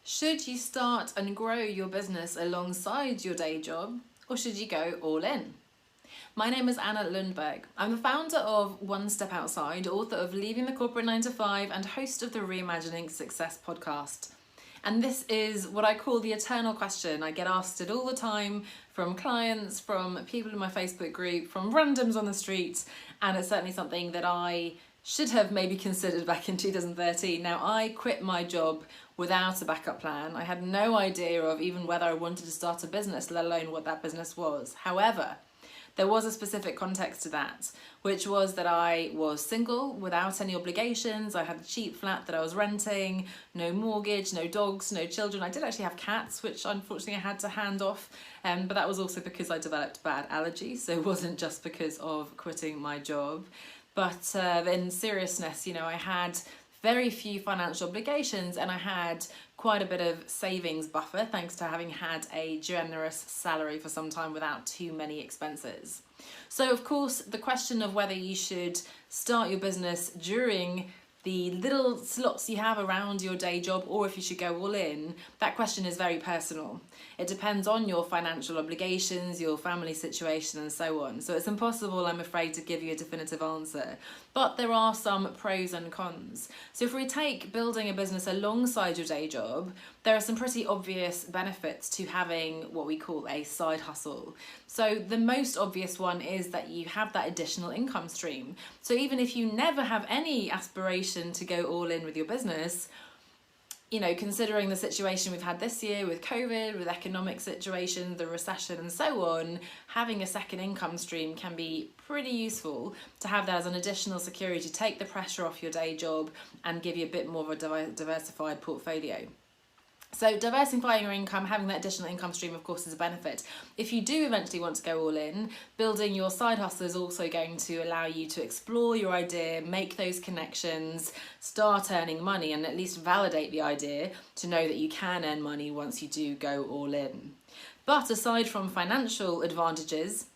Should you start and grow your business alongside your day job, or should you go all in? My name is Anna Lundberg. I'm the founder of One Step Outside, author of Leaving the Corporate 9 to 5, and host of the Reimagining Success podcast. And this is what I call the eternal question. I get asked it all the time from clients, from people in my Facebook group, from randoms on the street, and it's certainly something that I should have maybe considered back in 2013. Now, I quit my job without a backup plan. I had no idea of even whether I wanted to start a business, let alone what that business was. However, there was a specific context to that, which was that I was single without any obligations. I had a cheap flat that I was renting, no mortgage, no dogs, no children. I did actually have cats, which unfortunately I had to hand off, but that was also because I developed bad allergies, so it wasn't just because of quitting my job. But in seriousness, I had very few financial obligations and I had quite a bit of savings buffer thanks to having had a generous salary for some time without too many expenses. So of course, the question of whether you should start your business during the little slots you have around your day job or if you should go all in, that question is very personal. It depends on your financial obligations, your family situation and so on. So it's impossible, I'm afraid, to give you a definitive answer. But there are some pros and cons. So if we take building a business alongside your day job, there are some pretty obvious benefits to having what we call a side hustle. So the most obvious one is that you have that additional income stream. So even if you never have any aspiration to go all in with your business, considering the situation we've had this year with COVID, with economic situation, the recession and so on, having a second income stream can be pretty useful to have that as an additional security, take the pressure off your day job and give you a bit more of a diversified portfolio. So diversifying your income, having that additional income stream, of course, is a benefit. If you do eventually want to go all in, building your side hustle is also going to allow you to explore your idea, make those connections, start earning money, and at least validate the idea to know that you can earn money once you do go all in. But aside from financial advantages,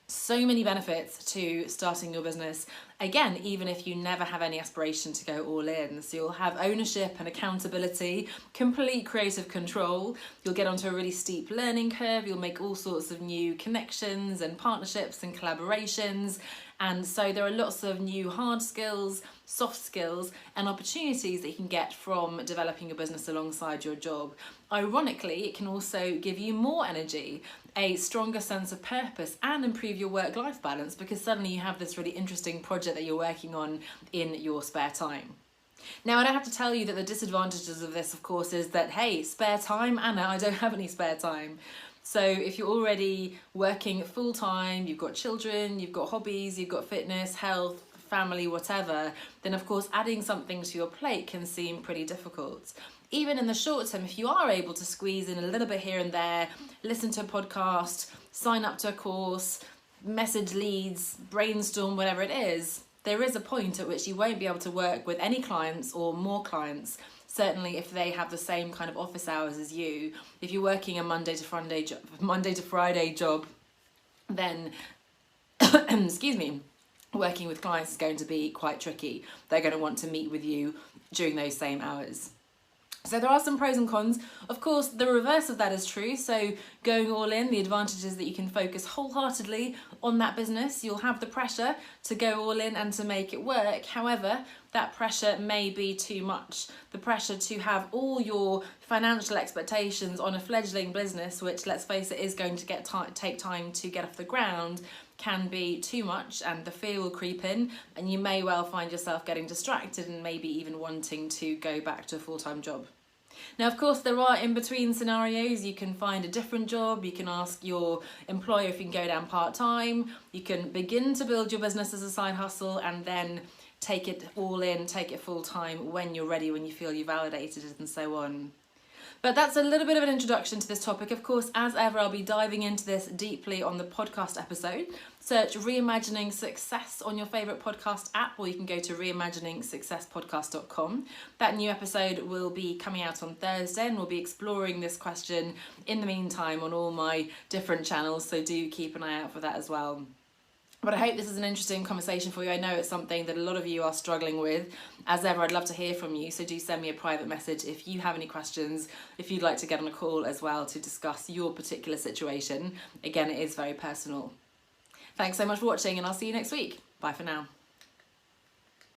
so many benefits to starting your business, again, even if you never have any aspiration to go all in. So you'll have ownership and accountability, complete creative control, you'll get onto a really steep learning curve, you'll make all sorts of new connections and partnerships and collaborations. And so there are lots of new hard skills, soft skills, and opportunities that you can get from developing your business alongside your job. Ironically, it can also give you more energy, a stronger sense of purpose, and improve your work-life balance because suddenly you have this really interesting project that you're working on in your spare time. Now, I don't have to tell you that the disadvantages of this, of course, is that, hey, spare time? Anna, I don't have any spare time. So if you're already working full-time, you've got children, you've got hobbies, you've got fitness, health, family, whatever, then of course adding something to your plate can seem pretty difficult. Even in the short term, if you are able to squeeze in a little bit here and there, listen to a podcast, sign up to a course, message leads, brainstorm, whatever it is, there is a point at which you won't be able to work with any clients or more clients. Certainly if they have the same kind of office hours as you. If you're working a Monday to Friday job, then, excuse me, working with clients is going to be quite tricky. They're going to want to meet with you during those same hours. So there are some pros and cons. Of course, the reverse of that is true. So going all in, the advantage is that you can focus wholeheartedly on that business. You'll have the pressure to go all in and to make it work. However, that pressure may be too much. The pressure to have all your financial expectations on a fledgling business, which, let's face it, is going to take time to get off the ground, can be too much, and the fear will creep in, and you may well find yourself getting distracted and maybe even wanting to go back to a full-time job. Now, of course, there are in-between scenarios. You can find a different job, you can ask your employer if you can go down part-time, you can begin to build your business as a side hustle and then take it all in, take it full-time when you're ready, when you feel you validated it and so on. But that's a little bit of an introduction to this topic. Of course, as ever, I'll be diving into this deeply on the podcast episode. Search Reimagining Success on your favourite podcast app, or you can go to reimaginingsuccesspodcast.com. That new episode will be coming out on Thursday, and we'll be exploring this question in the meantime on all my different channels, so do keep an eye out for that as well. But I hope this is an interesting conversation for you. I know it's something that a lot of you are struggling with. As ever, I'd love to hear from you, so do send me a private message if you have any questions, if you'd like to get on a call as well to discuss your particular situation. Again, it is very personal. Thanks so much for watching, and I'll see you next week. Bye for now.